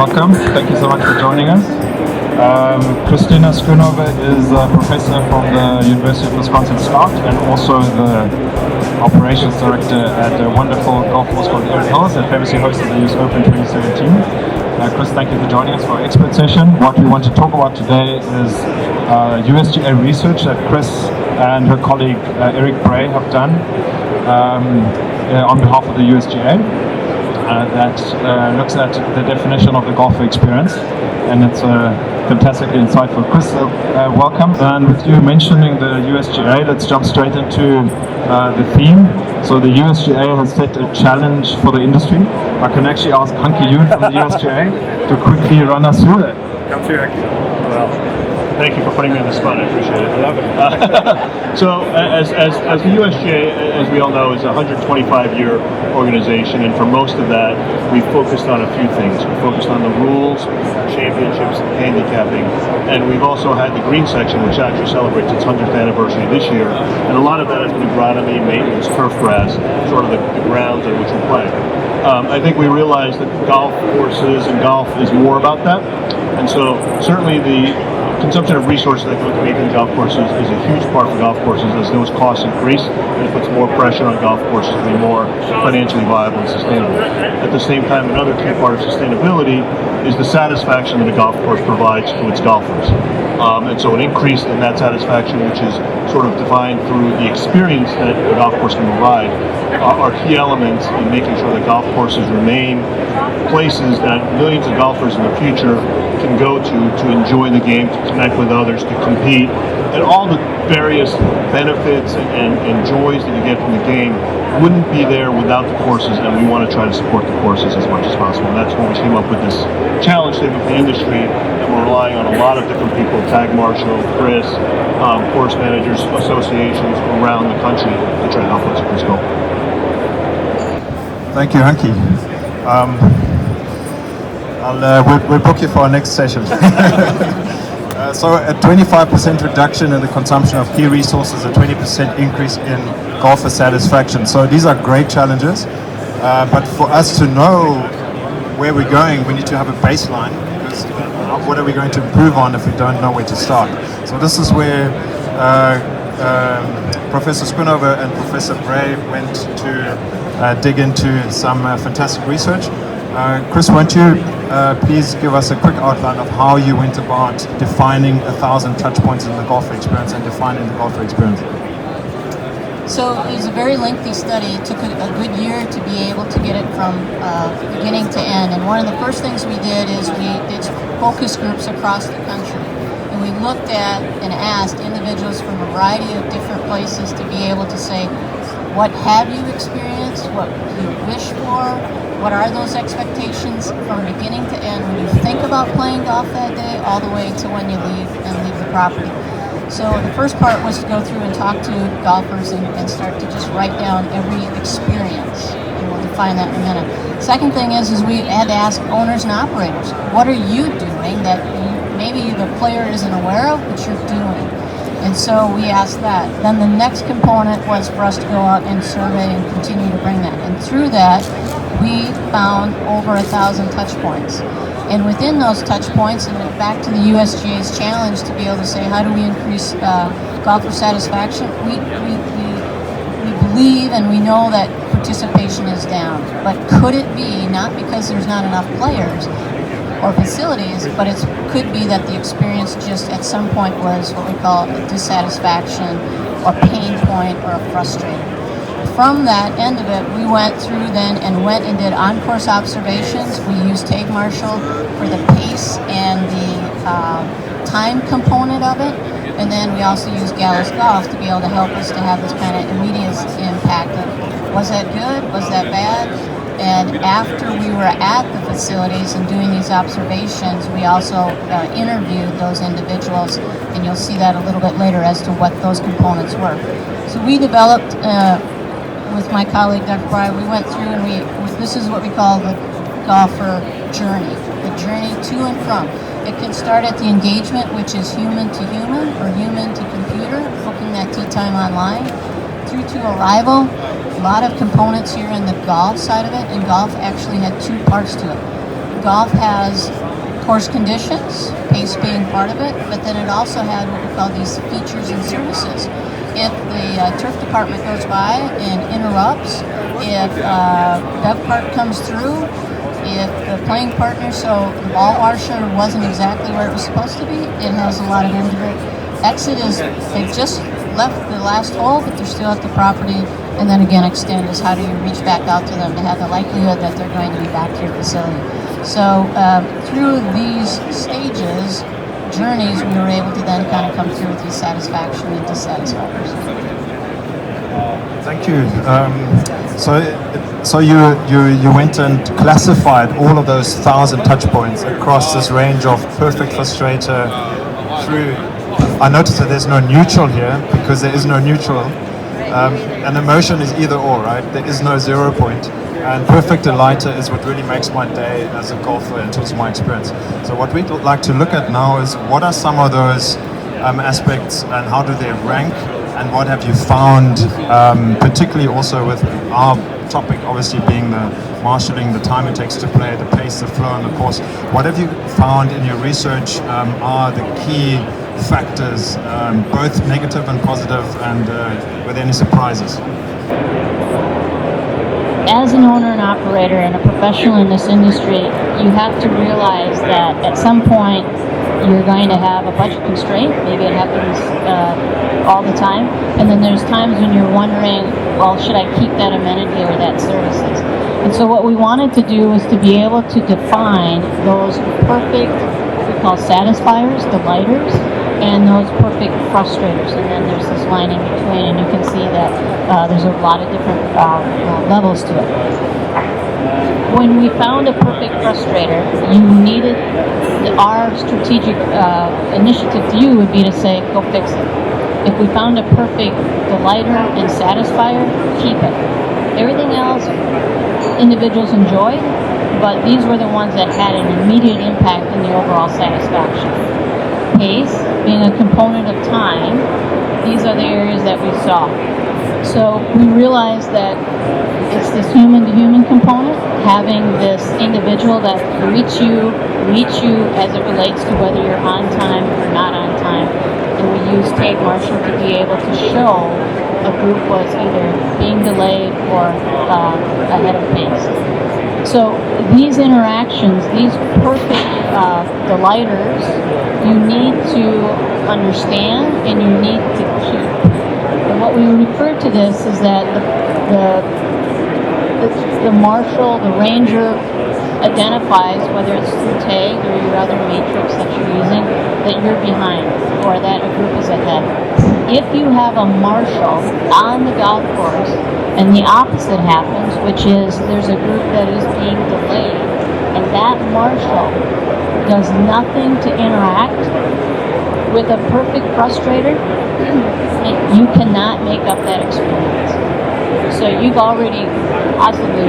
welcome. Thank you so much for joining us. Schoonover is a professor from the University of Wisconsin-Scott and also the operations director at a wonderful golf course called Erin that famously hosted the US Open 2017. Kris, thank you for joining us for our expert session. What we want to talk about today is USGA research that Kris and her colleague Eric Bray have done on behalf of the USGA. That looks at the definition of the golfer experience, and it's fantastically insightful. Kris, welcome. And with you mentioning the USGA, let's jump straight into the theme. So the USGA has set a challenge for the industry. I can actually ask Hunky Yoon from the USGA to quickly run us through it. Come through, Hunky. Well, thank you for putting me on the spot. I appreciate it. I love it. So, as the USGA, as we all know, is a 125-year organization, and for most of that, we focused on a few things. We focused on the rules, championships, handicapping, and we've also had the green section, which actually celebrates its 100th anniversary this year. And a lot of that has been agronomy, maintenance, turf grass, sort of the grounds on which we play. I think we realized that golf courses and golf is more about that, and so certainly the consumption of resources that go to making golf courses is a huge part for golf courses as those costs increase, and it puts more pressure on golf courses to be more financially viable and sustainable. At the same time, another key part of sustainability is the satisfaction that a golf course provides to its golfers. And so an increase in that satisfaction, which is sort of defined through the experience that a golf course can provide, are key elements in making sure that golf courses remain places that millions of golfers in the future can go to enjoy the game, to connect with others, to compete, and all the various benefits and joys that you get from the game wouldn't be there without the courses, and we want to try to support the courses as much as possible. And that's when we came up with this challenge statement for the industry, and we're relying on a lot of different people, Tagmarshal, Kris, course managers, associations around the country to try to help us with this goal. Thank you, Hunky. We'll book you for our next session. So a 25% reduction in the consumption of key resources, a 20% increase in golfer satisfaction. So these are great challenges, but for us to know where we're going, we need to have a baseline, because what are we going to improve on if we don't know where to start? So this is where Professor Schoonover and Professor Bray went to dig into some fantastic research. Kris, won't you please give us a quick outline of how you went about defining 1,000 touch points in the golfer experience and defining the golfer experience? So it was a very lengthy study. It took a good year to be able to get it from beginning to end. And one of the first things we did is we did focus groups across the country. And we looked at and asked individuals from a variety of different places to be able to say, what have you experienced? What do you wish for? What are those expectations from beginning to end when you think about playing golf that day, all the way to when you leave the property? So the first part was to go through and talk to golfers and start to just write down every experience, and we'll define that in a minute. Second thing is we had to ask owners and operators, what are you doing that maybe the player isn't aware of, but you're doing? And so we asked that. Then the next component was for us to go out and survey and continue to bring that. And through that, we found over 1,000 touch points. And within those touch points, and back to the USGA's challenge to be able to say, how do we increase golfer satisfaction? We believe and we know that participation is down. But could it be, not because there's not enough players or facilities, but it could be that the experience just at some point was what we call a dissatisfaction or pain point or a frustrating. From that end of it, we went through then and did on-course observations. We used Tagmarshal for the pace and the time component of it, and then we also used Gallows Golf to be able to help us to have this kind of immediate impact of, was that good, was that bad? And after we were at the facilities and doing these observations, we also interviewed those individuals, and you'll see that a little bit later as to what those components were. So we developed, with my colleague Dr. Breyer, we went through and this is what we call the golfer journey, the journey to and from. It can start at the engagement, which is human to human or human to computer, booking that tee time online, through to arrival. A lot of components here in the golf side of it, and golf actually had two parts to it. golf has course conditions, pace being part of it, but then it also had what we call these features and services. If the turf department goes by and interrupts, if Bev Park comes through, if the playing partner, so the ball washer wasn't exactly where it was supposed to be, it has a lot of end of it. Exit is, they've just left the last hole, but they're still at the property. And then again, extend is how do you reach back out to them to have the likelihood that they're going to be back to your facility. So through these stages, journeys, we were able to then kind of come through with these satisfaction and dissatisfiers. Thank you. So you went and classified all of those 1,000 touch points across this range of perfect frustrator through. I noticed that there's no neutral here because there is no neutral. An emotion is either or, right? There is no 0 point. And perfect delighter is what really makes my day as a golfer in terms of my experience. So what we'd like to look at now is what are some of those aspects and how do they rank, and what have you found, particularly also with our topic obviously being the marshalling, the time it takes to play, the pace, the flow, and the course. What have you found in your research are the key factors, both negative and positive, and were there any surprises? As an owner and operator and a professional in this industry, you have to realize that at some point you're going to have a budget constraint. Maybe it happens all the time. And then there's times when you're wondering, well, should I keep that amenity or that services? And so what we wanted to do was to be able to define those perfect, what we call satisfiers, delighters, and those perfect frustrators. And then there's this line in between, and you can see that there's a lot of different levels to it. When we found a perfect frustrator, you needed, our strategic initiative to you would be to say, go fix it. If we found a perfect delighter and satisfier, keep it. Everything else, individuals enjoy, but these were the ones that had an immediate impact in the overall satisfaction. Pace, being a component of time, these are the areas that we saw. So we realized that it's this human-to-human component, having this individual that meets you as it relates to whether you're on time or not on time. And we use Tagmarshal to be able to show a group was either being delayed or ahead of pace. So these interactions, these perfect delighters, you need to understand and you need to keep. And what we refer to this is that the marshal, the ranger, identifies, whether it's through tag or your other matrix that you're using, that you're behind or that a group is ahead. If you have a marshal on the golf course and the opposite happens, which is there's a group that is being delayed, and that marshal does nothing to interact with a perfect frustrator, you cannot make up that experience. So you've already possibly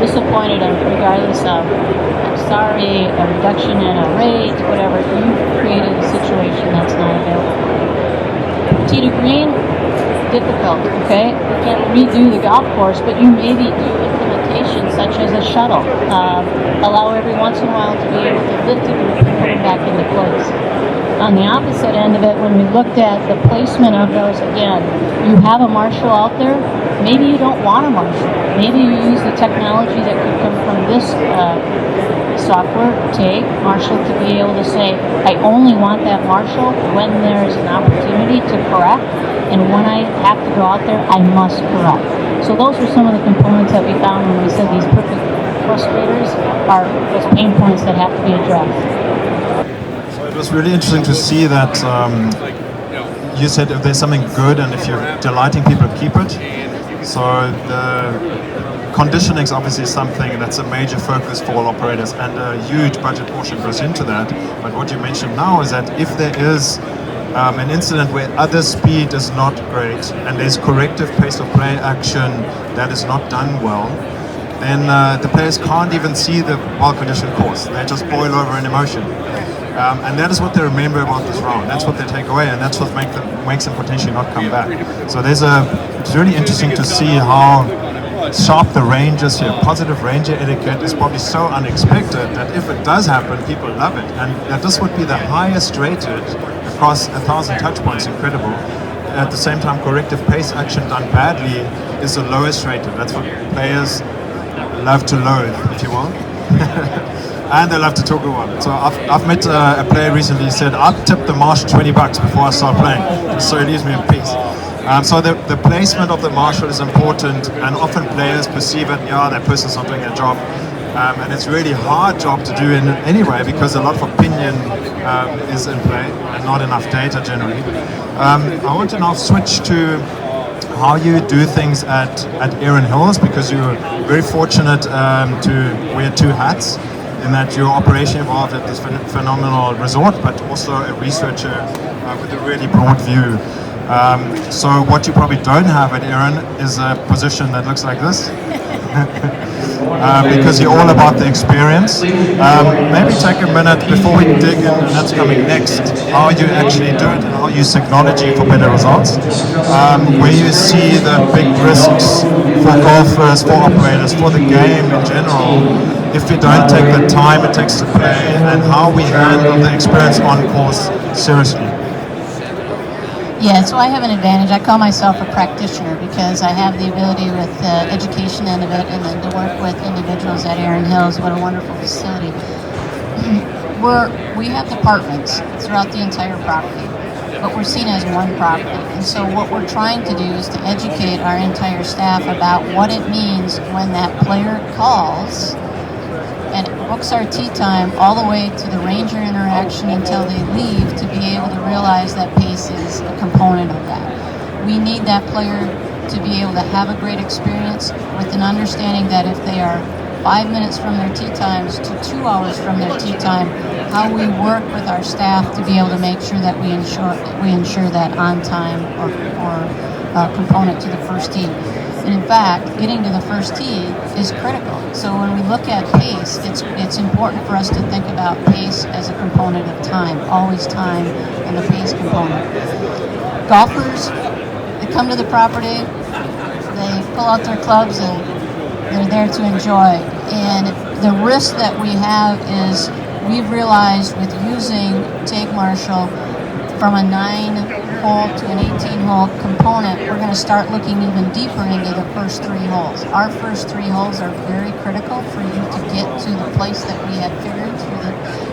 disappointed them regardless of, I'm sorry, a reduction in a rate, whatever. You've created a situation that's not available. Tee to green, difficult, okay? You can't redo the golf course, but you maybe do implementation such as a shuttle. Allow every once in a while to be able to lift a group and put it back into place. On the opposite end of it, when we looked at the placement of those, again, you have a marshal out there, maybe you don't want a marshal. Maybe you use the technology that could come from this software, Tagmarshal, to be able to say, I only want that marshal when there's an opportunity to correct, and when I have to go out there, I must correct. So those were some of the components that we found when we said these perfect frustrators are those pain points that have to be addressed. It was really interesting to see that you said if there's something good and if you're delighting people, keep it. So the conditioning is obviously something that's a major focus for all operators, and a huge budget portion goes into that. But what you mentioned now is that if there is an incident where other speed is not great and there's corrective pace of play action that is not done well, then the players can't even see the well-conditioned course. They just boil over in emotion. And that is what they remember about this round. That's what they take away, and that's what makes them potentially not come back. So it's really interesting to see how sharp the ranges here. Positive ranger etiquette is probably so unexpected that if it does happen, people love it. And that this would be the highest rated across 1,000 touch points, incredible. At the same time, corrective pace action done badly is the lowest rated. That's what players love to loathe, if you will. And they love to talk about it. So I've met a player recently who said, I'll tip the marshal $20 before I start playing, just so he leaves me in peace. So the placement of the marshal is important, and often players perceive it, yeah, that person's not doing their job. And it's really hard job to do in any way because a lot of opinion is in play and not enough data generally. I want to now switch to how you do things at Erin Hills, because you're very fortunate to wear two hats, in that your operation involved at this phenomenal resort, but also a researcher with a really broad view. So what you probably don't have at Erin is a position that looks like this. Because you're all about the experience. Maybe take a minute before we dig in, and that's coming next, how you actually do it and how you use technology for better results. Where you see the big risks for golfers, for operators, for the game in general, if you don't take the time it takes to play, and how we handle the experience on course seriously. Yeah, so I have an advantage. I call myself a practitioner because I have the ability with the education end of it, and then to work with individuals at Erin Hills. What a wonderful facility. We have departments throughout the entire property, but we're seen as one property. And so what we're trying to do is to educate our entire staff about what it means when that player calls and books our tee time all the way to the ranger interaction until they leave, to be able to realize that pace is a component of that. We need that player to be able to have a great experience with an understanding that if they are 5 minutes from their tee times to 2 hours from their tee time, how we work with our staff to be able to make sure that we ensure that on time or component to the first tee. And in fact, getting to the first tee is critical. So when we look at pace, it's important for us to think about pace as a component of time, always time and the pace component. Golfers, they come to the property, they pull out their clubs and they're there to enjoy. And the risk that we have is we've realized with using Tagmarshal from a 9-hole to an 18-hole component, we're going to start looking even deeper into the first 3 holes. Our first 3 holes are very critical for you to get to the place that we have figured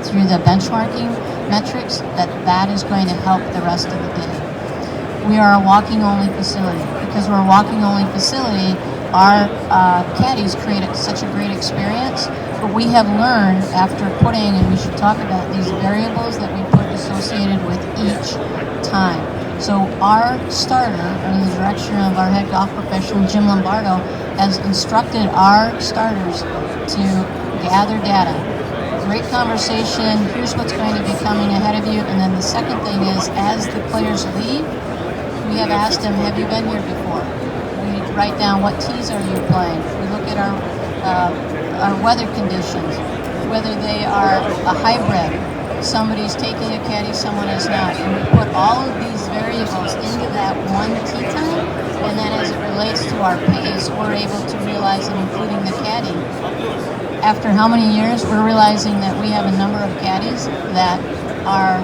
through the benchmarking metrics, that is going to help the rest of the day. We are a walking-only facility. Because we're a walking-only facility, our caddies create such a great experience, but we have learned after putting, and we should talk about these variables that we put associated with each time. So our starter, under the direction of our head golf professional, Jim Lombardo, has instructed our starters to gather data. Great conversation, here's what's going to be coming ahead of you, and then the second thing is, as the players leave, we have asked them, have you been here before? We write down what tees are you playing. We look at our weather conditions, whether they are a hybrid, somebody's taking a caddy, someone is not, and we put all of these variables into that one tee time, and then as it relates to our pace, we're able to realize, and including the caddy, after how many years, we're realizing that we have a number of caddies that are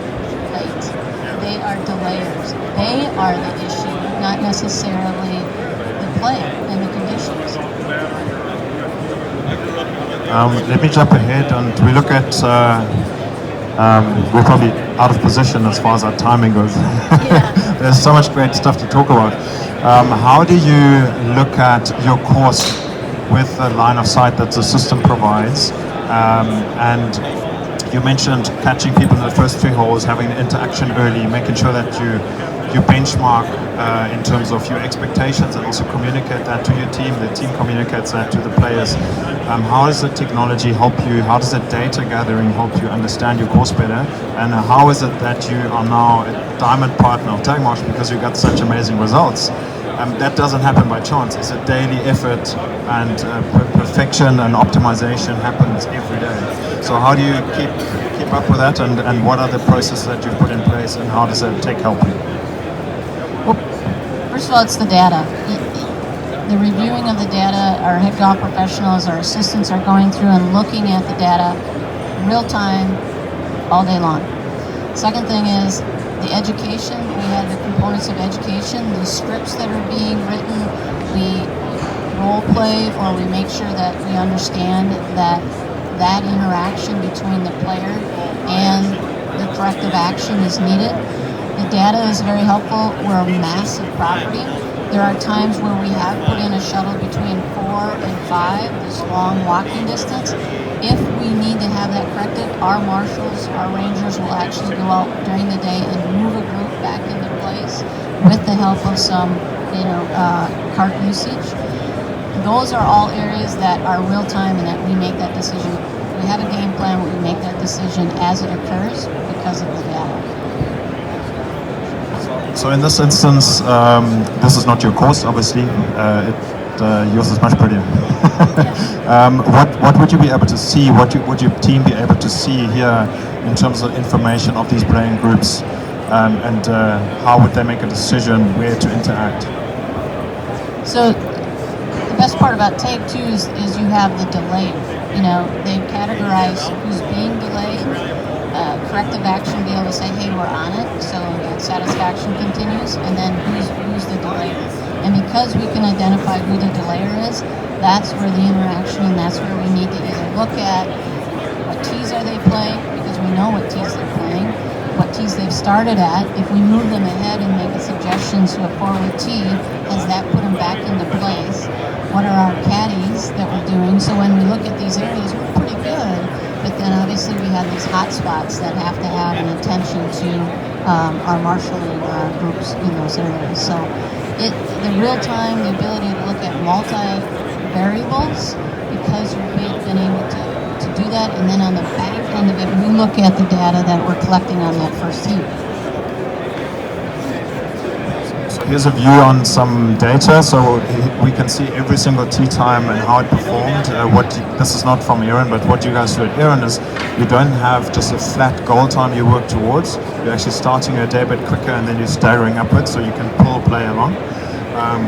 late. They are delayers. They are the issue, not necessarily the play and the conditions. Let me jump ahead, and we look at, we're probably out of position as far as our timing goes. Yeah. There's so much great stuff to talk about. How do you look at your course with the line of sight that the system provides? And you mentioned catching people in the first 3 holes, having the interaction early, making sure that you benchmark in terms of your expectations, and also communicate that to your team. The team communicates that to the players. How does the technology help you? How does the data gathering help you understand your course better? And how is it that you are now a diamond partner of Tagmarshal because you got such amazing results? That doesn't happen by chance. It's a daily effort, and perfection and optimization happens every day. So how do you keep up with that, and what are the processes that you've put in place, and how does that tech help you? Well, first of all, it's the data. the reviewing of the data, our head golf professionals, our assistants are going through and looking at the data real time, all day long. Second thing is the education. We have the components of education, the scripts that are being written, we role play, or we make sure that we understand that interaction between the player and the corrective action is needed. The data is very helpful. We're a massive property. There are times where we have put in a shuttle between 4 and 5, this long walking distance. If we need to have that corrected, our marshals, our rangers will actually go out during the day and move a group back into place with the help of some, cart usage. Those are all areas that are real time and that we make that decision. We have a game plan where we make that decision as it occurs because of the data. So in this instance, this is not your course, obviously. Yours is much prettier. What would you be able to see? What would your team be able to see here in terms of information of these playing groups, and how would they make a decision where to interact? So the best part about Tag 2 is you have the delay. They've categorized who's being delayed, corrective action, be able to say, hey, we're on it, so that satisfaction continues, and then who's the delayer. And because we can identify who the delayer is, that's where the interaction, and that's where we need to either look at what tees are they playing, because we know what tees they're playing, what tees they've started at. If we move them ahead and make a suggestion to a forward tee, has that put them back into place? What are our caddies that we're doing? So when we look at these areas, we're pretty good, but then obviously we have these hot spots that have to have an attention to our marshalling groups in those areas. So the real time, the ability to look at multi-variables, because we've been able to do that, and then on the back end of it, we look at the data that we're collecting on that first tee. So here's a view on some data. So we can see every single tee time and how it performed. This is not from Erin, but what you guys do at Erin is you don't have just a flat goal time you work towards. You're actually starting a day a bit quicker and then you're staggering upwards, so you can pull play along.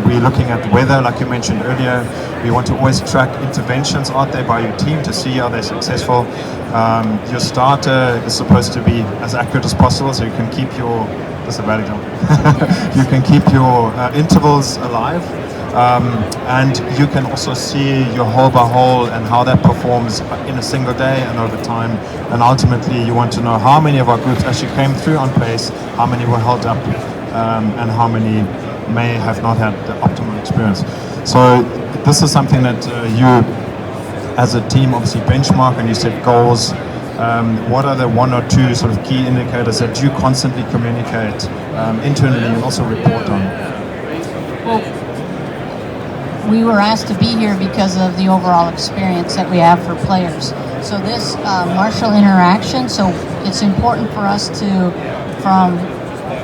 We're looking at weather, like you mentioned earlier. We want to always track interventions out there by your team to see are they successful. Your starter is supposed to be as accurate as possible, so you can keep your, that's a bad example, you can keep your intervals alive. And you can also see your hole by hole and how that performs in a single day and over time. And ultimately, you want to know how many of our groups actually came through on pace, how many were held up, and how many may have not had the optimal experience. So this is something that you, as a team, obviously benchmark and you set goals. What are the one or two sort of key indicators that you constantly communicate internally and also report on? Well, we were asked to be here because of the overall experience that we have for players. So this marshal interaction, so it's important for us to,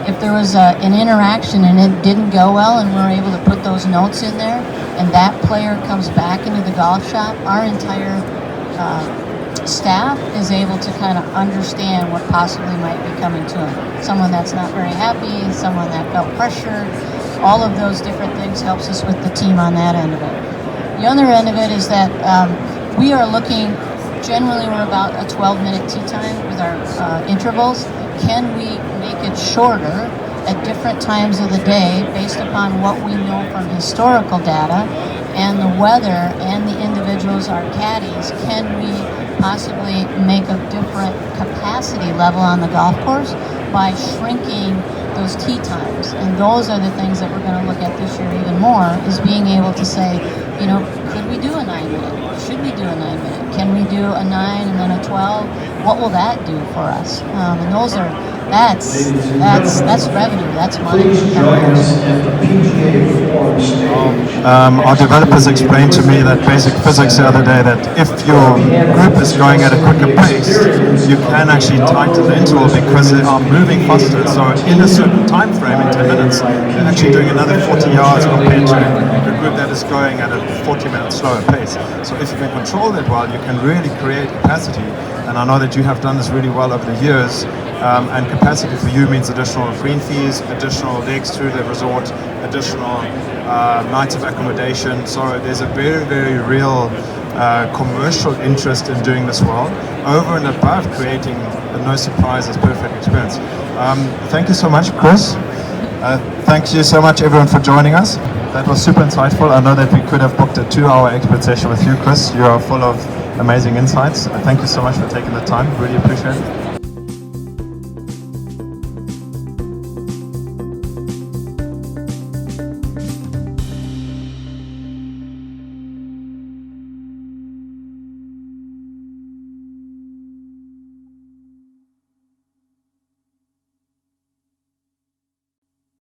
if there was an interaction and it didn't go well and we're able to put those notes in there and that player comes back into the golf shop, our entire staff is able to kind of understand what possibly might be coming to him. Someone that's not very happy, someone that felt pressured, all of those different things helps us with the team on that end of it. The other end of it is that we are looking, generally we're about a 12-minute tee time with our intervals. Can we make it shorter at different times of the day based upon what we know from historical data and the weather and the individuals, our caddies? Can we possibly make a different capacity level on the golf course by shrinking those tee times? And those are the things that we're going to look at this year even more, is being able to say, could we do a 9-minute? Should we do a 9-minute? Can we do a 9 and then a 12? What will that do for us? And those are, that's revenue, that's money. Our developers explained to me that basic physics the other day, that if your group is going at a quicker pace, you can actually tighten the interval because they are moving faster. So in a certain time frame, in 10 minutes, you're actually doing another 40 yards compared to a group that is going at a 40-minute slower pace. So if you can control that well, you can really create capacity. And I know that you have done this really well over the years, And capacity for you means additional green fees, additional legs through the resort, additional nights of accommodation. So there's a very, very real commercial interest in doing this well, over and above creating a no surprises perfect experience. Thank you so much, Kris. Thank you so much, everyone, for joining us. That was super insightful. I know that we could have booked a 2-hour expert session with you, Kris. You are full of amazing insights. Thank you so much for taking the time. Really appreciate it.